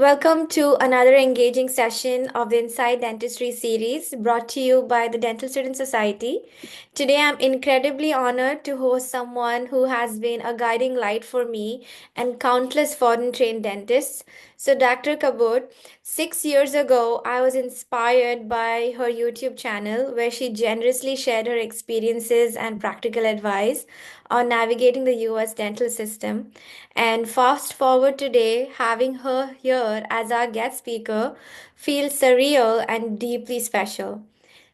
Welcome to another engaging session of the Inside Dentistry series brought to you by the Dental Student Society. Today, I'm incredibly honored to host someone who has been a guiding light for me and countless foreign trained dentists. So, Dr. Cabot, 6 years ago, I was inspired by her YouTube channel where she generously shared her experiences and practical advice on navigating the US dental system. And fast forward today, having her here as our guest speaker feels surreal and deeply special.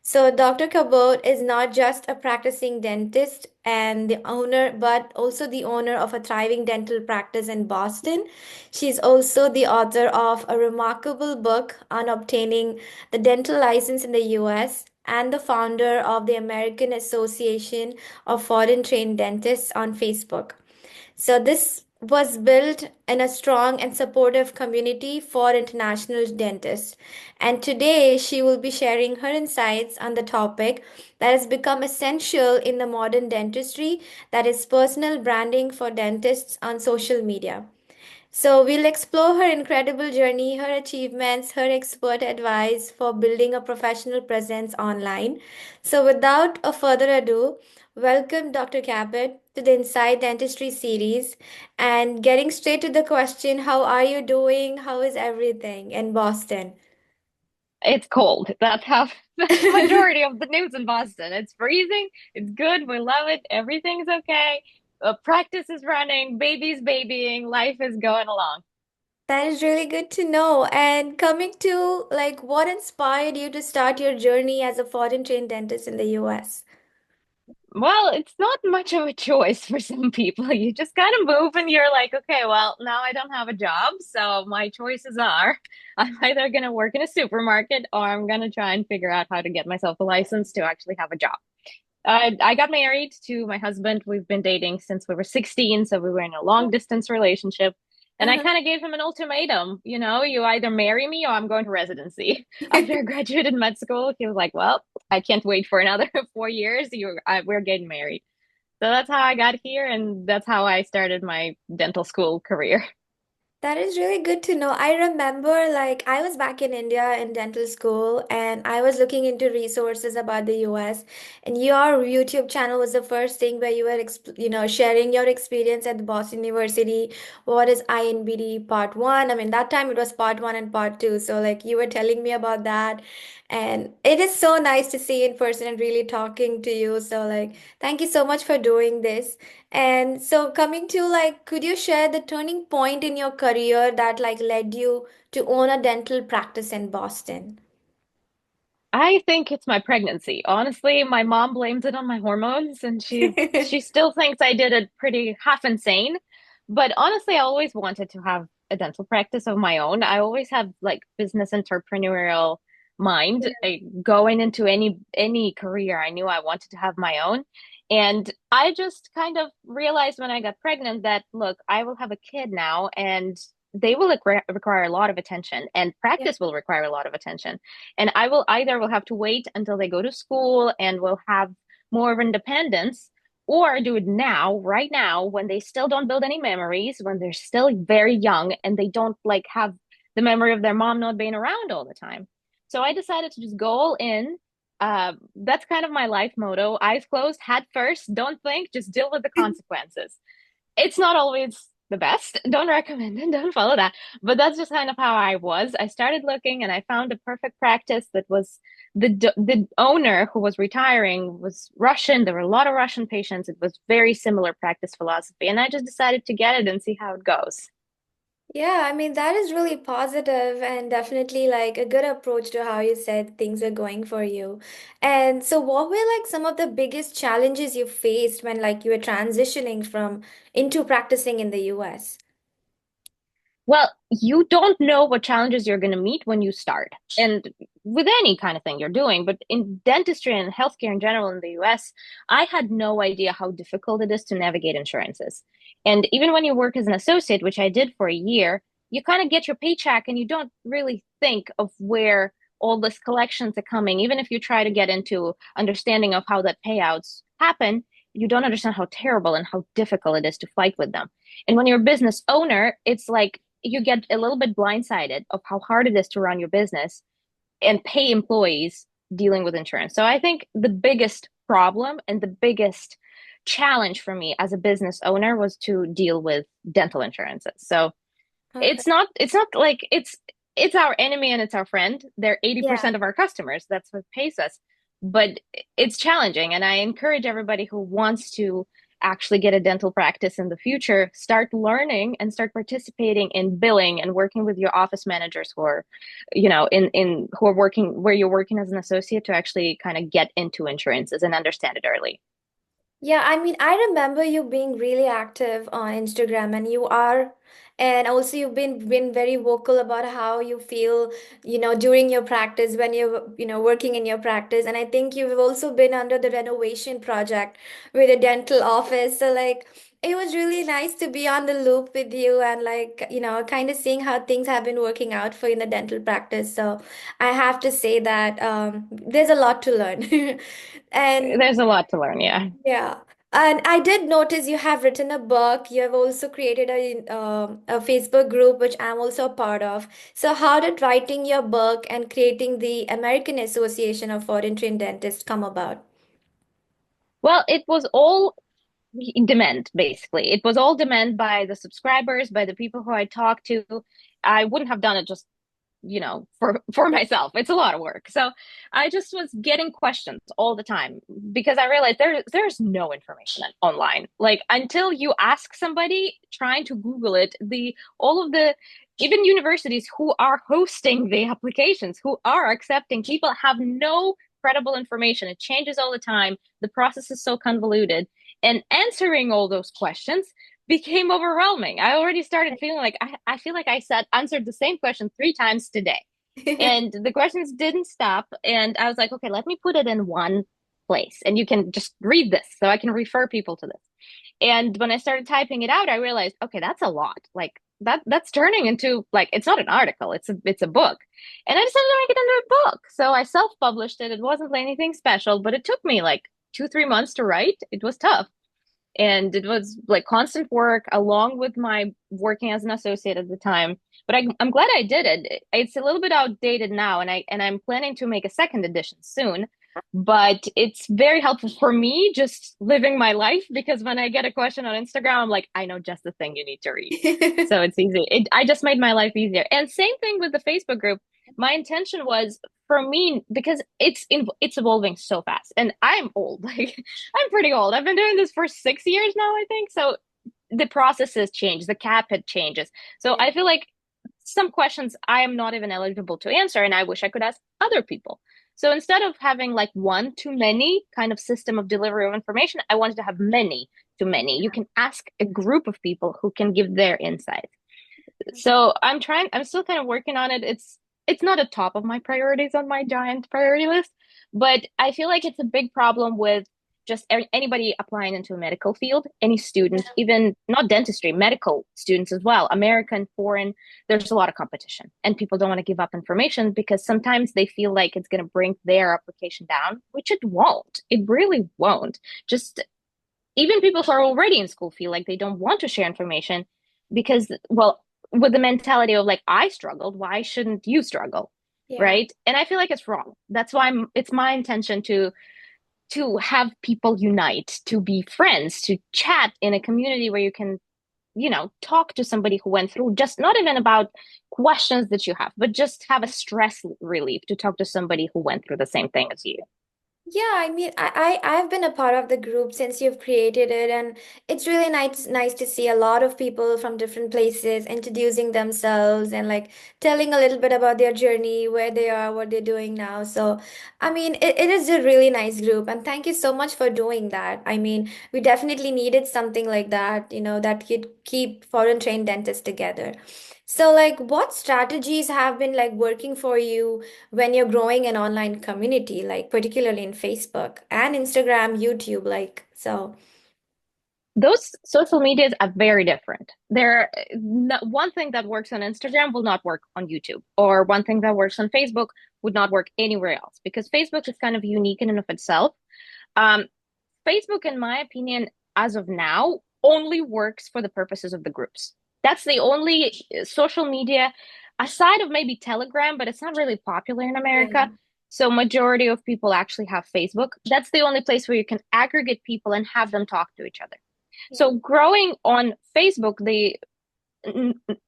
So, Dr. Cabot is not just a practicing dentist and the owner, but also the owner of a thriving dental practice in Boston. She's also the author of a remarkable book on obtaining the dental license in the US and the founder of the American Association of Foreign Trained Dentists on Facebook. So this was built in a strong and supportive community for international dentists. And today she will be sharing her insights on the topic that has become essential in the modern dentistry, that is personal branding for dentists on social media. So, we'll explore her incredible journey, her achievements, her expert advice for building a professional presence online. So, without a further ado, welcome Dr. Cabot to the Inside Dentistry series and getting straight to the question, how are you doing? How is everything in Boston? It's cold. That's the majority of the news in Boston. It's freezing. It's good. We love it. Everything's okay. Practice is running. Baby's babying. Life is going along. That is really good to know. And coming to like what inspired you to start your journey as a foreign trained dentist in the US? Well, it's not much of a choice for some people. You just kind of move and you're like, okay, well, now I don't have a job. So my choices are I'm either going to work in a supermarket or I'm going to try and figure out how to get myself a license to actually have a job. I got married to my husband. We've been dating since we were 16, so we were in a long distance relationship. And I kind of gave him an ultimatum, you either marry me or I'm going to residency. After I graduated med school, he was like, "Well, I can't wait for another 4 years. We're getting married." So that's how I got here, and that's how I started my dental school career. That is really good to know. I remember like I was back in India in dental school and I was looking into resources about the US, and your YouTube channel was the first thing where you were sharing your experience at the Boston University. What is INBD part 1? I mean that time it was part 1 and part 2. So like you were telling me about that, and it is so nice to see in person and really talking to you. So like thank you so much for doing this. And so coming to like, could you share the turning point in your career that like led you to own a dental practice in Boston? I think it's my pregnancy. Honestly, my mom blames it on my hormones, and she still thinks I did it pretty half insane. But honestly, I always wanted to have a dental practice of my own. I always have like business entrepreneurial mind. Going into any career, I knew I wanted to have my own. And I just kind of realized when I got pregnant that, look, I will have a kid now, and they will require a lot of attention, and Yeah. practice will require a lot of attention. And I will have to wait until they go to school and will have more of independence, or do it now, right now, when they still don't build any memories, when they're still very young and they don't like have the memory of their mom not being around all the time. So I decided to just go all in. That's kind of my life motto. Eyes closed, head first, don't think, just deal with the consequences. It's not always the best. Don't recommend it. Don't follow that. But that's just kind of how I was. I started looking and I found a perfect practice that was the owner who was retiring was Russian. There were a lot of Russian patients. It was very similar practice philosophy. And I just decided to get it and see how it goes. Yeah, I mean that is really positive and definitely like a good approach to how you said things are going for you. And so what were like some of the biggest challenges you faced when like you were transitioning from into practicing in the US? Well, you don't know what challenges you're going to meet when you start. And with any kind of thing you're doing, but in dentistry and healthcare in general in the US, I had no idea how difficult it is to navigate insurances. And even when you work as an associate, which I did for a year, you kind of get your paycheck and you don't really think of where all these collections are coming. Even if you try to get into understanding of how that payouts happen, you don't understand how terrible and how difficult it is to fight with them. And when you're a business owner, it's like you get a little bit blindsided of how hard it is to run your business and pay employees dealing with insurance. So I think the biggest problem and the biggest challenge for me as a business owner was to deal with dental insurances. So Okay. it's not like it's our enemy and it's our friend. They're Yeah. 80% of our customers. That's what pays us. But it's challenging. And I encourage everybody who wants to actually get a dental practice in the future, start learning and start participating in billing and working with your office managers who are, in who are working where you're working as an associate to actually kind of get into insurances and understand it early. Yeah, I mean, I remember you being really active on Instagram, and you are, and also you've been very vocal about how you feel, during your practice when you're, working in your practice. And I think you've also been under the renovation project with a dental office. So like it was really nice to be on the loop with you and like, kind of seeing how things have been working out for you in the dental practice. So I have to say that there's a lot to learn. And There's a lot to learn, yeah. yeah. And I did notice you have written a book. You have also created a Facebook group, which I'm also a part of. So, how did writing your book and creating the American Association of Foreign Trained Dentists come about? Well, it was all demand, basically. It was all demand by the subscribers, by the people who I talked to. I wouldn't have done it just, for myself. It's a lot of work. So I just was getting questions all the time because I realized there's no information online. Like until you ask somebody trying to Google it, the all of the even universities who are hosting the applications, who are accepting people have no credible information. It changes all the time. The process is so convoluted. And answering all those questions became overwhelming. I already started feeling like I feel like I said answered the same question 3 times today. And the questions didn't stop. And I was like, okay, let me put it in one place. And you can just read this so I can refer people to this. And when I started typing it out, I realized, okay, that's a lot. Like that's turning into like it's not an article, it's a book. And I decided to make it into a book. So I self-published it. It wasn't like anything special, but it took me like 2, 3 months to write. It was tough. And it was like constant work along with my working as an associate at the time. But I'm glad I did it. It's a little bit outdated now, and I'm planning to make a second edition soon. But it's very helpful for me just living my life because when I get a question on Instagram, I'm like, I know just the thing you need to read. So it's easy. I just made my life easier. And same thing with the Facebook group. My intention was for me because it's evolving so fast, and I'm old. Like I'm pretty old. I've been doing this for 6 years now, I think. So the processes change, the Cabot changes. So Yeah. I feel like some questions I am not even eligible to answer, and I wish I could ask other people. So instead of having like one too many kind of system of delivery of information, I wanted to have many too many. You can ask a group of people who can give their insights. So I'm still kind of working on it. It's not a top of my priorities on my giant priority list, but I feel like it's a big problem with just anybody applying into a medical field, any student, even not dentistry, medical students as well, American, foreign, there's a lot of competition and people don't want to give up information because sometimes they feel like it's going to bring their application down, which it won't. It really won't. Just even people who are already in school feel like they don't want to share information because, well, with the mentality of like, I struggled, why shouldn't you struggle? Yeah. Right. And I feel like it's wrong. That's why it's my intention to have people unite, to be friends, to chat in a community where you can, talk to somebody who went through just not even about questions that you have, but just have a stress relief to talk to somebody who went through the same thing as you. Yeah, I mean, I've been a part of the group since you've created it, and it's really nice to see a lot of people from different places introducing themselves and like telling a little bit about their journey, where they are, what they're doing now. So, I mean, it is a really nice group, and thank you so much for doing that. I mean, we definitely needed something like that, that could keep foreign trained dentists together. So, like, what strategies have been like working for you when you're growing an online community, like particularly in Facebook and Instagram, YouTube, like so. Those social medias are very different. One thing that works on Instagram will not work on YouTube, or one thing that works on Facebook would not work anywhere else because Facebook is kind of unique in and of itself. Um, Facebook, in my opinion, as of now, only works for the purposes of the groups. That's the only social media aside of maybe Telegram, but it's not really popular in Yeah. America. So majority of people actually have Facebook. That's the only place where you can aggregate people and have them talk to each other. Yeah. So growing on Facebook,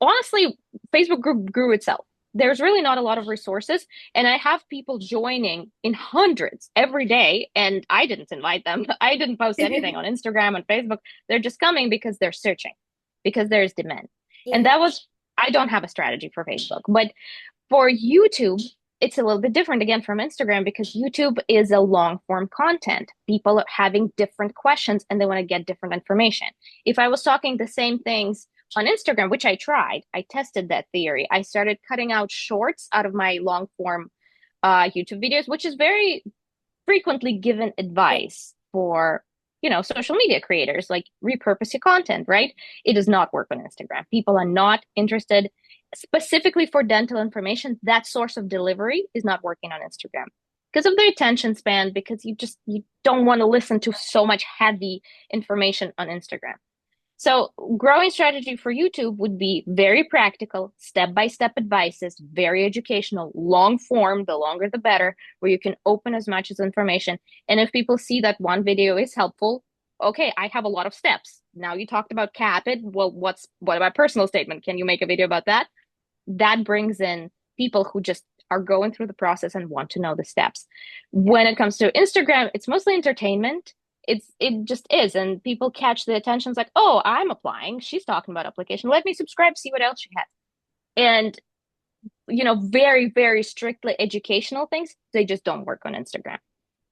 honestly, Facebook grew itself. There's really not a lot of resources, and I have people joining in hundreds every day, and I didn't invite them. I didn't post anything on Instagram and Facebook. They're just coming because they're searching, because there's demand. And Yeah. that was, I don't have a strategy for Facebook, but for YouTube, it's a little bit different again from Instagram because YouTube is a long form content. People are having different questions and they want to get different information. If I was talking the same things on Instagram, which I tried, I tested that theory. I started cutting out shorts out of my long form YouTube videos, which is very frequently given Yeah. advice for social media creators, like repurpose your content, right? It does not work on Instagram. People are not interested specifically for dental information. That source of delivery is not working on Instagram because of the attention span, because you don't want to listen to so much heavy information on Instagram. So, growing strategy for YouTube would be very practical, step-by-step advices, very educational, long form, the longer the better, where you can open as much as information. And if people see that one video is helpful, okay, I have a lot of steps. Now you talked about Cabot. Well, what about personal statement? Can you make a video about that? That brings in people who just are going through the process and want to know the steps. When it comes to Instagram, it's mostly entertainment. It just is, and people catch the attention. It's like, oh, I'm applying. She's talking about application. Let me subscribe, see what else she has. And very, very strictly educational things, they just don't work on Instagram.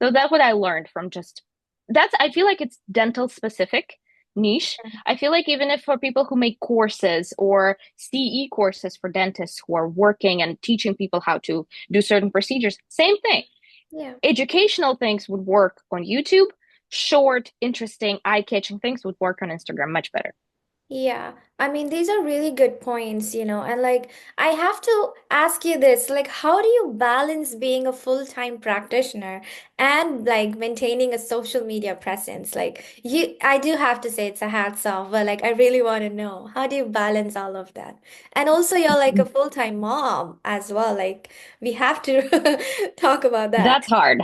So that's what I learned from just that's I feel like it's dental specific niche. I feel like even if for people who make courses or CE courses for dentists who are working and teaching people how to do certain procedures, same thing. Yeah. Educational things would work on YouTube. Short, interesting, eye-catching things would work on Instagram much better. Yeah, I mean, these are really good points, and like, I have to ask you this, like, how do you balance being a full-time practitioner and like maintaining a social media presence? Like, I do have to say it's a hats off, but like, I really want to know, how do you balance all of that? And also, you're like a full-time mom as well. Like, we have to talk about that. That's hard.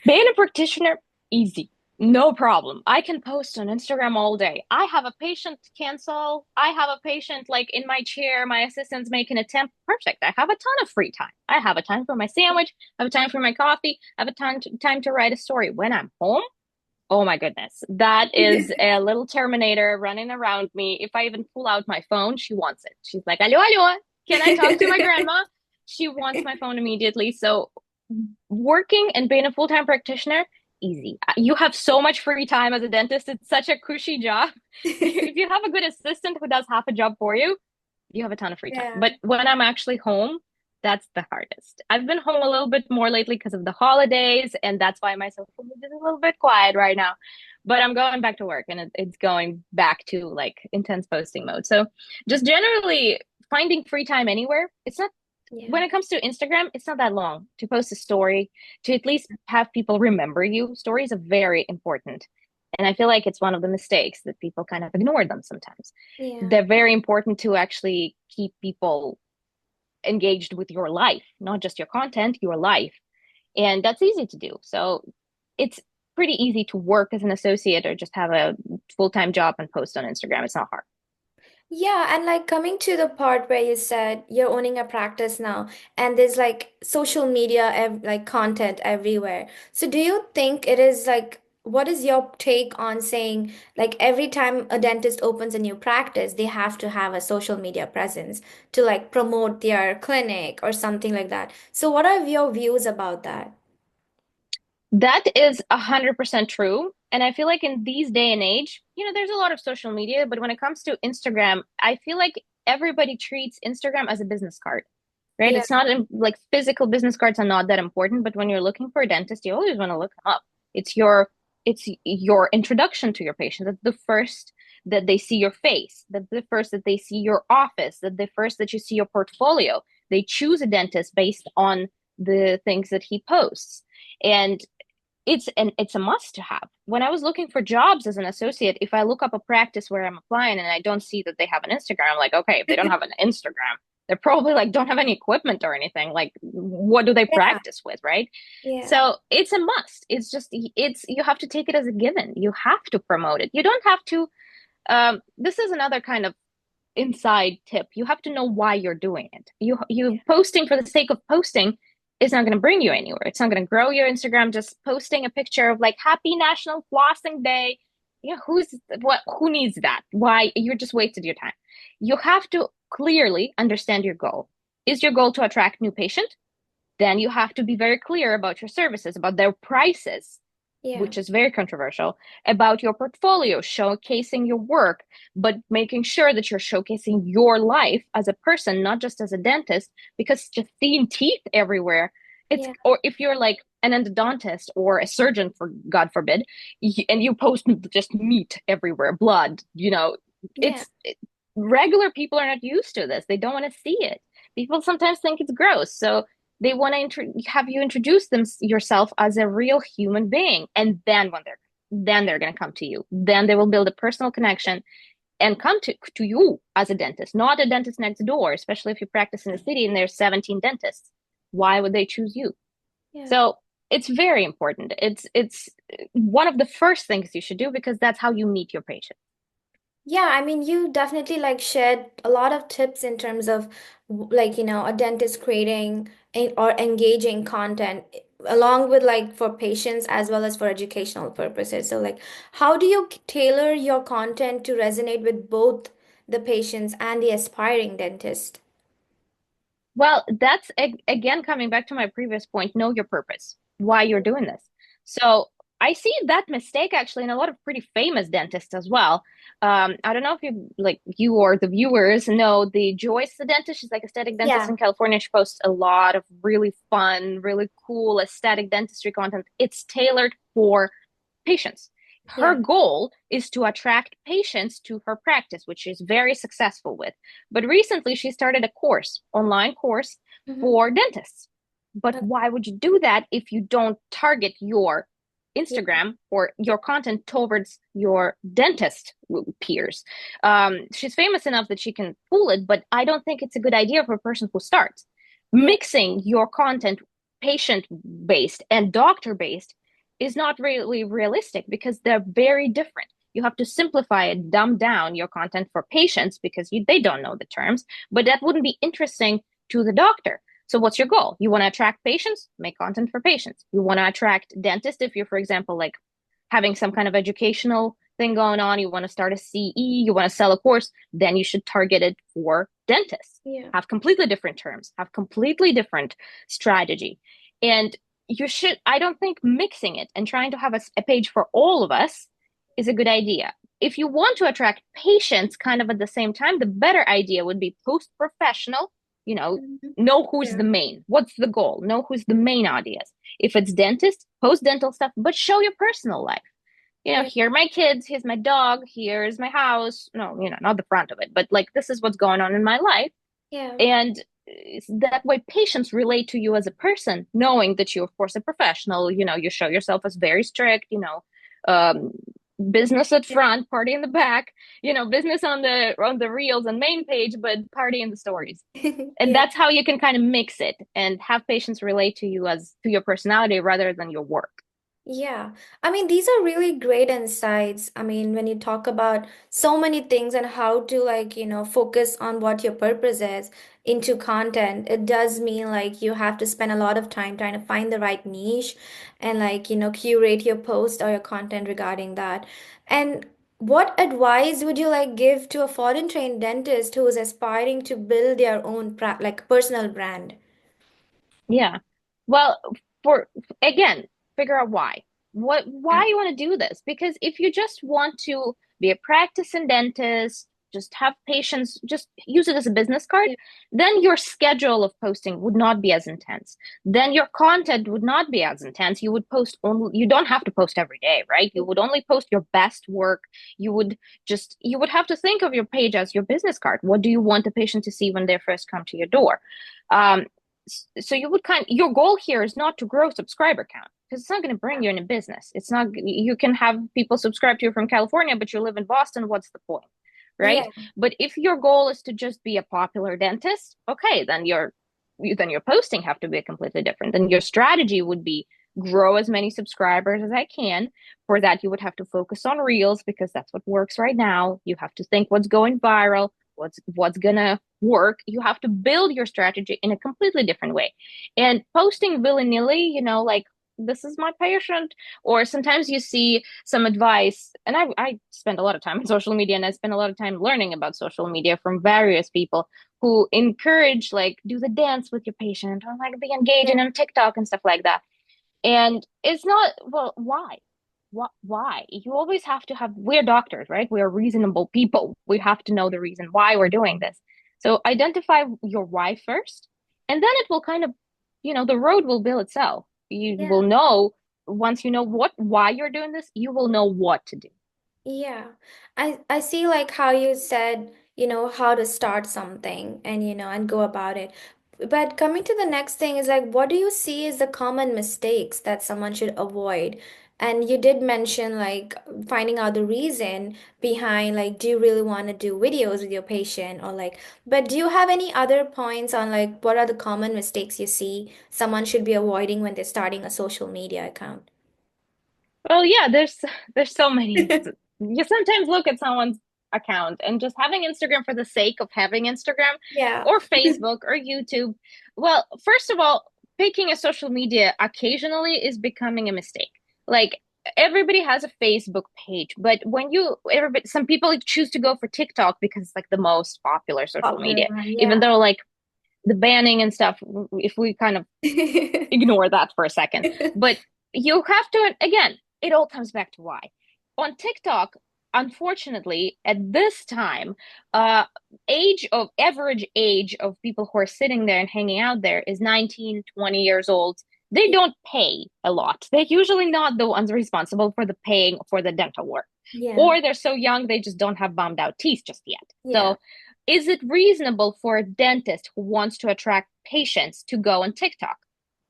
Being a practitioner, easy. No problem. I can post on Instagram all day. I have a patient cancel. I have a patient like in my chair. My assistant's making a temp. Perfect. I have a ton of free time. I have a time for my sandwich. I have a time for my coffee. I have a time to write a story. When I'm home, oh my goodness, that is a little Terminator running around me. If I even pull out my phone, she wants it. She's like, "Allo, allo, can I talk to my grandma?" She wants my phone immediately. So working and being a full-time practitioner, easy. You have so much free time as a dentist. It's such a cushy job. If you have a good assistant who does half a job for you, you have a ton of free time. Yeah. But when I'm actually home, that's the hardest. I've been home a little bit more lately because of the holidays, and that's why my social media is a little bit quiet right now. But I'm going back to work and it's going back to like intense posting mode. So just generally finding free time anywhere. It's not Yeah. when it comes to Instagram, it's not that long to post a story, to at least have people remember you. Stories are very important. And I feel like it's one of the mistakes that people kind of ignore them sometimes. Yeah. They're very important to actually keep people engaged with your life, not just your content, your life. And that's easy to do. So it's pretty easy to work as an associate or just have a full-time job and post on Instagram. It's not hard. Yeah, and like coming to the part where you said you're owning a practice now, and there's like social media, like content everywhere. So, do you think it is like, what is your take on saying like every time a dentist opens a new practice, they have to have a social media presence to like promote their clinic or something like that? So, what are your views about that? That is 100% true. And I feel like in these day and age, there's a lot of social media, but when it comes to Instagram, I feel like everybody treats Instagram as a business card, right? Yeah, It's not like physical business cards are not that important, but when you're looking for a dentist, you always want to look them up. It's your it's your introduction to your patient. That's the first that they see your face. That's the first that they see your office. That the first that you see your portfolio. They choose a dentist based on the things that he posts. And it's a must to have. When I was looking for jobs as an associate, if I look up a practice where I'm applying and I don't see that they have an Instagram, I'm like, okay, if they don't have an Instagram, they're probably like don't have any equipment or anything. Like, what do they Yeah, practice with, right? yeah, So it's a must. It's just it's you have to take it as a given. You have to promote it. You don't have to. This is another kind of inside tip. You have to know why you're doing it. You yeah, posting for the sake of posting is not going to bring you anywhere. It's not going to grow your Instagram. Just posting a picture of like Happy National Flossing Day. Yeah, who needs that? Why? You're just wasted your time. You have to clearly understand your goal. Is your goal to attract new patient? Then you have to be very clear about your services, about their prices, yeah, which is very controversial, about your portfolio, showcasing your work, but making sure that you're showcasing your life as a person, not just as a dentist, because just seeing teeth everywhere, it's, yeah, or if you're like an endodontist or a surgeon, for God forbid, and you post just meat everywhere, blood, yeah, it's, regular people are not used to this. They don't want to see it. People sometimes think it's gross. So they want to have you introduce yourself as a real human being, and then they're going to come to you. Then they will build a personal connection and come to you as a dentist, not a dentist next door. Especially if you practice in the city and there's 17 dentists, why would they choose you? yeah. So it's very important. It's one of the first things you should do because that's how you meet your patient. Yeah, I mean, you definitely like shared a lot of tips in terms of like, a dentist creating or engaging content along with like for patients as well as for educational purposes. So like, how do you tailor your content to resonate with both the patients and the aspiring dentist? Well, that's again coming back to my previous point, know your purpose, why you're doing this. So I see that mistake actually in a lot of pretty famous dentists as well. I don't know if you or the viewers know the Joyce the dentist. She's like aesthetic dentist Yeah, in California. She posts a lot of really fun, really cool aesthetic dentistry content. It's tailored for patients. Her yeah. goal is to attract patients to her practice, which she's very successful with. But recently, she started a course, online course Mm-hmm. for dentists. But Okay. why would you do that if you don't target your Yeah, Instagram or your content towards your dentist peers? She's famous enough that she can pull it, but I don't think it's a good idea for a person who starts. yeah, Mixing your content patient based and doctor based is not really realistic because they're very different. You have to simplify and dumb down your content for patients because they don't know the terms, but that wouldn't be interesting to the doctor. So what's your goal? You want to attract patients? Make content for patients. You want to attract dentists if you're, for example, like having some kind of educational thing going on, you want to start a CE, you want to sell a course, then you should target it for dentists. yeah, Have completely different terms, have completely different strategy. And I don't think mixing it and trying to have a page for all of us is a good idea. If you want to attract patients kind of at the same time, the better idea would be post professional, you Mhm. know who's Yeah, the main, what's the goal, know who's the main audience. If it's dentist, post dental stuff, but show your personal life. yeah, Here are my kids, here's my dog, here's my house. No, not the front of it, but like this is what's going on in my life. yeah, And that way patients relate to you as a person, knowing that you, of course, a professional. You show yourself as very strict, um, business at yeah. front, party in the back, business on the reels and main page, but party in the stories. And Yeah. that's how you can kind of mix it and have patients relate to you as to your personality rather than your work. Yeah, I mean, these are really great insights. I mean, when you talk about so many things and how to, like, focus on what your purpose is into content, it does mean like you have to spend a lot of time trying to find the right niche and, like, curate your post or your content regarding that. And what advice would you like give to a foreign trained dentist who is aspiring to build their own like personal brand? Yeah. Well, for again, figure out why. Yeah. Why you want to do this? Because if you just want to be a practicing dentist, just have patients, just use it as a business card, Yeah. then your schedule of posting would not be as intense. Then your content would not be as intense. You would post only, you don't have to post every day, right? You would only post your best work. You would have to think of your page as your business card. What do you want the patient to see when they first come to your door? Um, so your goal here is not to grow subscriber count. because it's not going to bring you any business. It's not, you can have people subscribe to you from California, but you live in Boston. What's the point? Right? Yeah. But if your goal is to just be a popular dentist, okay, then your posting have to be completely different. Then your strategy would be grow as many subscribers as I can. For that, you would have to focus on reels because that's what works right now. You have to think what's going viral, what's gonna work. You have to build your strategy in a completely different way. And posting willy-nilly, like this is my patient, or sometimes you see some advice, and I spend a lot of time on social media, and I spend a lot of time learning about social media from various people who encourage like do the dance with your patient or like be engaging Yeah. on TikTok and stuff like that. And it's not, well, why? Why? You always have to have, we're doctors, right? We're reasonable people. We have to know the reason why we're doing this. So identify your why first, and then it will kind of, the road will build itself. You will Yeah. know once you know why you're doing this, you will know what to do. Yeah. I see like how you said, how to start something and and go about it. But coming to the next thing is like what do you see as the common mistakes that someone should avoid? And you did mention like finding out the reason behind like do you really want to do videos with your patient or like but do you have any other points on like what are the common mistakes you see someone should be avoiding when they're starting a social media account? Well, yeah, there's so many. You sometimes look at someone's account and just having Instagram for the sake of having Instagram Yeah. or Facebook or YouTube. Well, first of all, picking a social media occasionally is becoming a mistake. Like everybody has a Facebook page, but some people choose to go for TikTok because it's like the most popular social Popular media, one, even yeah. though like the banning and stuff, if we kind of ignore that for a second. But you have to, again, it all comes back to why. On TikTok, unfortunately, at this time, uh, average age of people who are sitting there and hanging out there is 19, 20 years old. They don't pay a lot. They're usually not the ones responsible for the paying for the dental work. Yeah, Or they're so young, they just don't have bombed out teeth just yet. yeah, So, is it reasonable for a dentist who wants to attract patients to go on TikTok?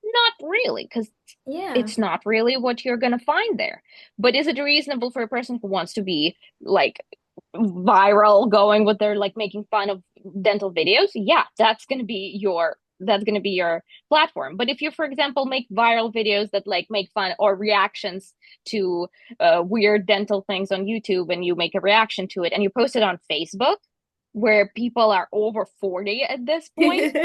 Not really, because yeah, it's not really what you're going to find there. But is it reasonable for a person who wants to be like viral, going with their like making fun of dental videos? Yeah, that's going to be your platform. But if you, for example, make viral videos that like make fun or reactions to weird dental things on YouTube, and you make a reaction to it and you post it on Facebook, where people are over 40 at this point,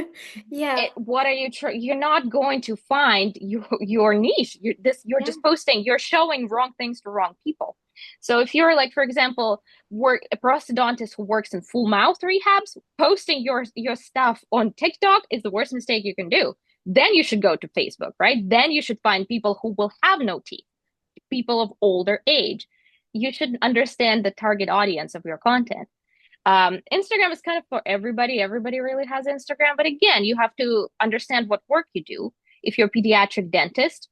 yeah, what are you're not going to find your niche. You're yeah, just posting, you're showing wrong things to wrong people. So if you're like, for example, work a prosthodontist who works in full mouth rehabs, posting your stuff on TikTok is the worst mistake you can do. Then you should go to Facebook, right? Then you should find people who will have no teeth, people of older age. You should understand the target audience of your content. Instagram is kind of for everybody. Everybody really has Instagram. But again, you have to understand what work you do. If you're a pediatric dentist,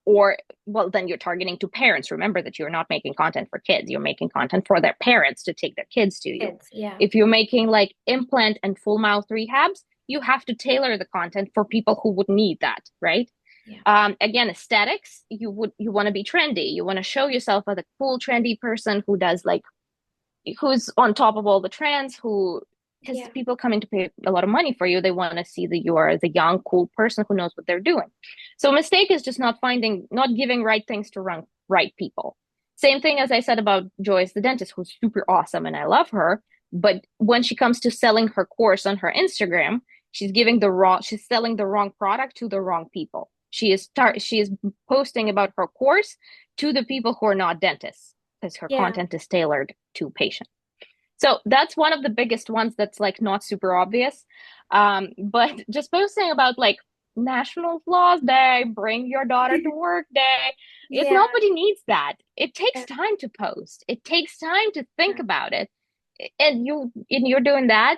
or, well, then you're targeting to parents. Remember that you're not making content for kids. You're making content for their parents to take their kids to you. kids, yeah, If you're making like implant and full mouth rehabs, you have to tailor the content for people who would need that, right? yeah, Again, aesthetics, you want to be trendy. You want to show yourself as a cool, trendy person who's on top of all the trends, who, because yeah, people coming to pay a lot of money for you, they want to see that you are the young cool person who knows what they're doing. So mistake is just not giving right things to right people. Same thing as I said about Joyce the dentist, who's super awesome and I love her, but when she comes to selling her course on her Instagram, she's selling the wrong product to the wrong people. She is posting about her course to the people who are not dentists, because her yeah, content is tailored to patients. So that's one of the biggest ones that's like not super obvious. But just posting about like National Flaws Day, bring your daughter to work day, yeah, nobody needs that. It takes yeah, time to post. It takes time to think about it. And you're doing that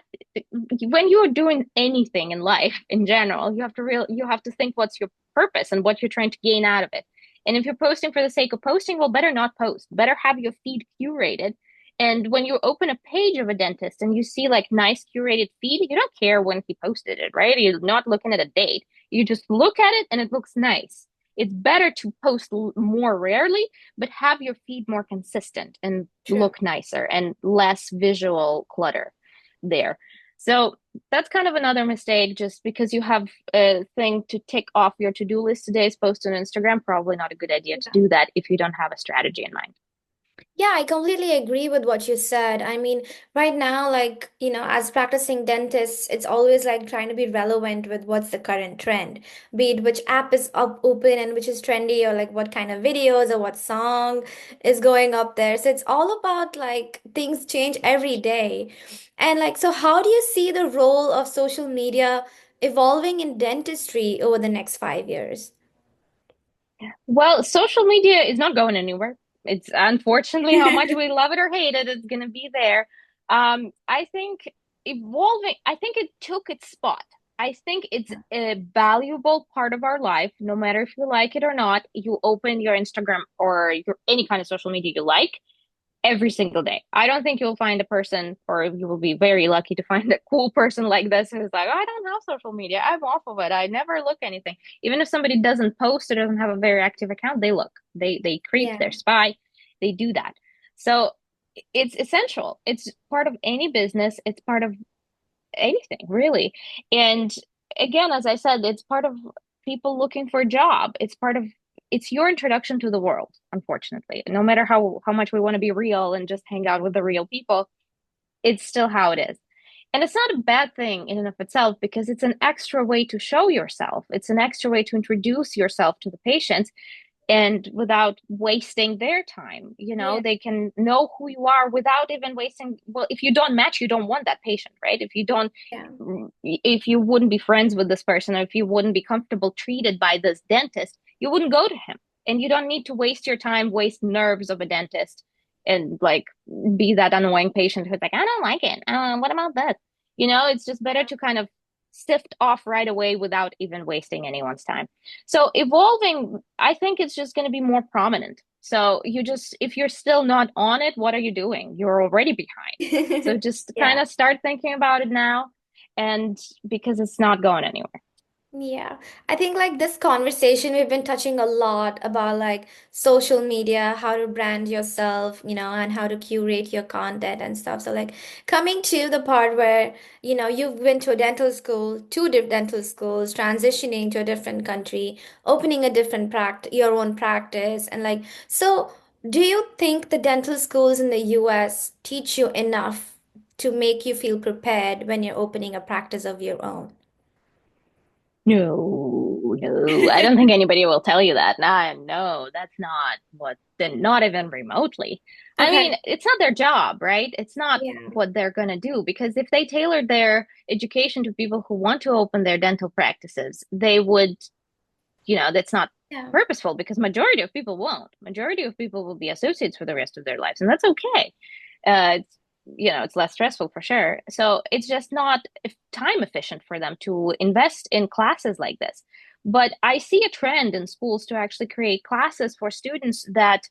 when you're doing anything in life in general, you have to think what's your purpose and what you're trying to gain out of it. And if you're posting for the sake of posting, well, better not post. Better have your feed curated. And when you open a page of a dentist and you see like nice curated feed, you don't care when he posted it, right? You're not looking at a date. You just look at it and it looks nice. It's better to post more rarely, but have your feed more consistent and True. look nicer and less visual clutter there. So that's kind of another mistake. Just because you have a thing to tick off your to-do list today's post on Instagram, probably not a good idea to Yeah. do that if you don't have a strategy in mind. Yeah, I completely agree with what you said. I mean, right now, like, as practicing dentists, it's always like trying to be relevant with what's the current trend, be it which app is up open and which is trendy, or like what kind of videos or what song is going up there. So it's all about like things change every day. And like, so how do you see the role of social media evolving in dentistry over the next 5 years? Well, social media is not going anywhere. It's unfortunately how much we love it or hate it, it's going to be there. I think I think it took its spot. I think it's a valuable part of our life, no matter if you like it or not. You open your Instagram or any kind of social media you like, every single day. I don't think you'll find a person, or you will be very lucky to find a cool person like this who's like, I don't have social media. I'm off of it. I never look anything. Even if somebody doesn't post or doesn't have a very active account, they look. They creep, Yeah. they spy, they do that. So it's essential. It's part of any business. It's part of anything, really. And again, as I said, it's part of people looking for a job. It's your introduction to the world, unfortunately. No matter how much we want to be real and just hang out with the real people, it's still how it is. And it's not a bad thing in and of itself because it's an extra way to show yourself. It's an extra way to introduce yourself to the patient and without wasting their time. Yeah. They can know who you are without even wasting. Well, if you don't match, you don't want that patient, right? Yeah. If you wouldn't be friends with this person, or if you wouldn't be comfortable treated by this dentist, you wouldn't go to him. And you don't need to waste your time, waste nerves of a dentist, and like be that annoying patient who's like, I don't like it, what about that? It's just better to kind of sift off right away without even wasting anyone's time. So evolving, I think it's just going to be more prominent. So if you're still not on it, what are you doing? You're already behind. So just kind Yeah. of start thinking about it now, and because it's not going anywhere. Yeah, I think like this conversation, we've been touching a lot about like social media, how to brand yourself, and how to curate your content and stuff. So like coming to the part where, you've been to a dental school, two different dental schools, transitioning to a different country, opening a different your own practice, and like, so do you think the dental schools in the US teach you enough to make you feel prepared when you're opening a practice of your own? No, no, I don't think anybody will tell you that. Nah, no, that's not not even remotely. I Okay. mean, it's not their job, right? It's not Yeah. what they're going to do, because if they tailored their education to people who want to open their dental practices, they would, that's not Yeah. purposeful, because majority of people won't. Majority of people will be associates for the rest of their lives, and that's okay. It's it's less stressful for sure. So it's just not time efficient for them to invest in classes like this. But I see a trend in schools to actually create classes for students that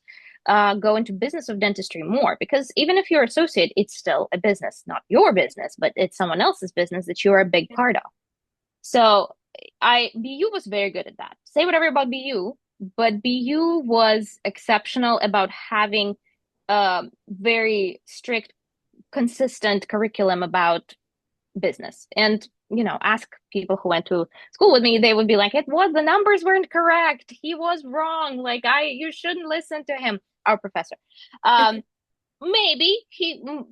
go into business of dentistry more, because even if you're associate, it's still a business, not your business, but it's someone else's business that you're a big part of. So I BU was very good at that. Say whatever about BU, but BU was exceptional about having very strict, consistent curriculum about business. And ask people who went to school with me, they would be like, the numbers weren't correct. He was wrong. Like, you shouldn't listen to him, our professor. Um, Maybe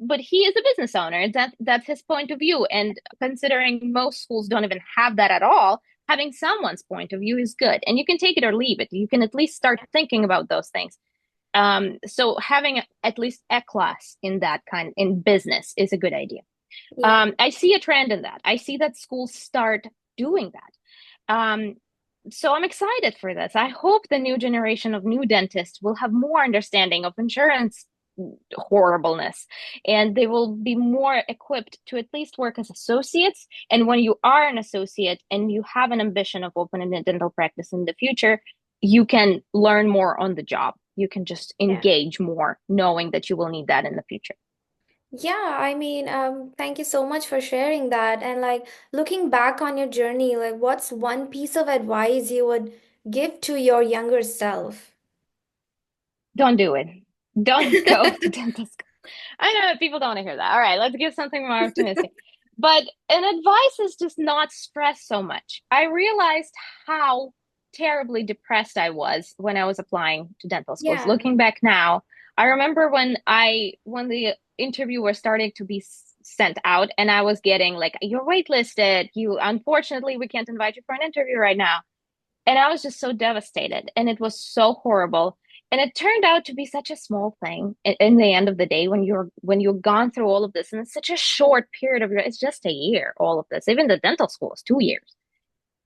but he is a business owner. That's his point of view. And considering most schools don't even have that at all, having someone's point of view is good. And you can take it or leave it. You can at least start thinking about those things. So having at least a class in that kind in business is a good idea. Yeah. I see a trend in that. I see that schools start doing that. So I'm excited for this. I hope the new generation of new dentists will have more understanding of insurance horribleness, and they will be more equipped to at least work as associates. And when you are an associate and you have an ambition of opening a dental practice in the future, you can learn more on the job. You can just Yeah. engage more, knowing that you will need that in the future. Yeah, I mean, thank you so much for sharing that. And like looking back on your journey, like what's one piece of advice you would give to your younger self? Don't do it. Don't go to dental school. I know that people don't want to hear that. All right, let's give something more optimistic. But an advice is just not stress so much. I realized how terribly depressed I was when I was applying to dental schools. Yeah. Looking back now, I remember when the interview was starting to be sent out and I was getting like, you're waitlisted. You unfortunately we can't invite you for an interview right now. And I was just so devastated. And it was so horrible. And it turned out to be such a small thing in the end of the day when you've gone through all of this and it's such a short period of your it's just a year, all of this. Even the dental school is 2 years.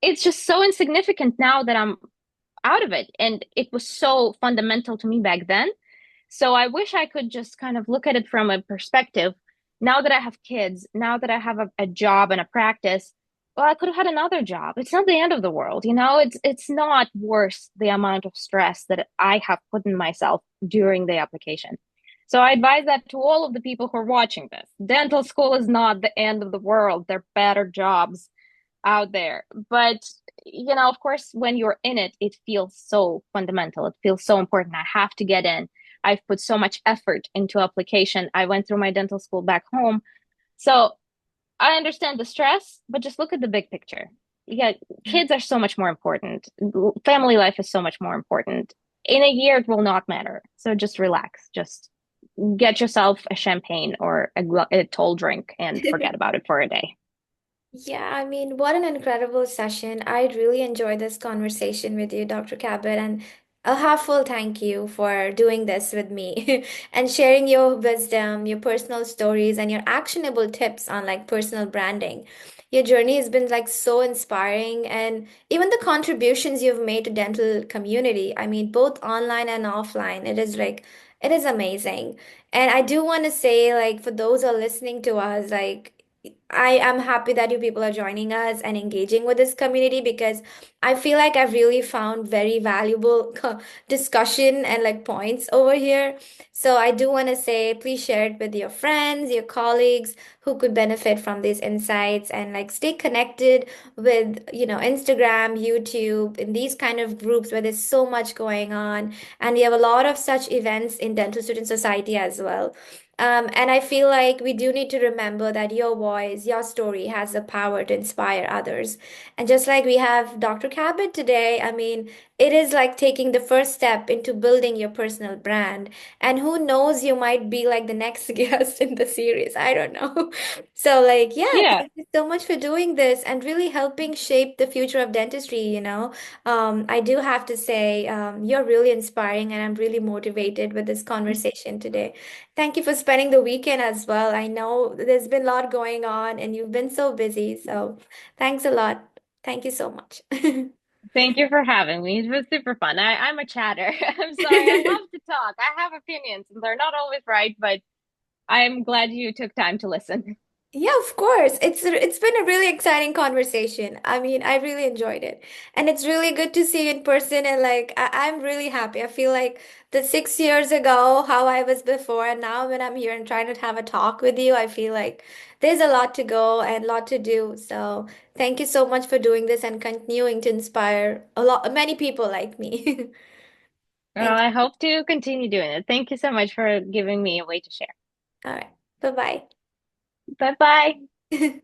It's just so insignificant now that I'm out of it. And it was so fundamental to me back then. So I wish I could just kind of look at it from a perspective. Now that I have kids, now that I have a job and a practice, well, I could have had another job. It's not the end of the world, you know? It's not worth the amount of stress that I have put in myself during the application. So I advise that to all of the people who are watching this. Dental school is not the end of the world. There are better jobs out there. But, you know, of course, when you're in it, it feels so fundamental. It feels so important. I have to get in. I've put so much effort into application. I went through my dental school back home. So I understand the stress, but just look at the big picture. Yeah, kids are so much more important. Family life is so much more important. In a year, it will not matter. So just relax. Just get yourself a champagne or a tall drink and forget about it for a day. Yeah, I mean, what an incredible session. I really enjoyed this conversation with you, Dr. Cabot, and a heartfelt thank you for doing this with me and sharing your wisdom, your personal stories, and your actionable tips on like personal branding. Your journey has been like so inspiring, and even the contributions you've made to dental community, I mean, both online and offline, it is amazing. And I do want to say, like, for those who are listening to us, like, I am happy that you people are joining us and engaging with this community because I feel like I've really found very valuable discussion and like points over here. So I do want to say, please share it with your friends, your colleagues who could benefit from these insights and like stay connected with, Instagram, YouTube, in these kind of groups where there's so much going on. And we have a lot of such events in Dental Student Society as well. And I feel like we do need to remember that your voice, your story has the power to inspire others. And just like we have Dr. Cabot today, I mean, it is like taking the first step into building your personal brand. And who knows, you might be like the next guest in the series. I don't know. So, like, yeah, Yeah. thank you so much for doing this and really helping shape the future of dentistry. I do have to say, you're really inspiring, and I'm really motivated with this conversation today. Thank you for spending the weekend as well. I know there's been a lot going on and you've been so busy. So thanks a lot. Thank you so much. Thank you for having me. It was super fun. I'm a chatter. I'm sorry. I love to talk. I have opinions and they're not always right, but I'm glad you took time to listen. Yeah, of course. It's been a really exciting conversation. I mean, I really enjoyed it. And it's really good to see you in person and like I'm really happy. I feel like the 6 years ago, how I was before, and now when I'm here and trying to have a talk with you, I feel like there's a lot to go and a lot to do. So thank you so much for doing this and continuing to inspire many people like me. Well, Thank I you. hope to continue doing it. Thank you so much for giving me a way to share. All right. Bye-bye. Bye bye.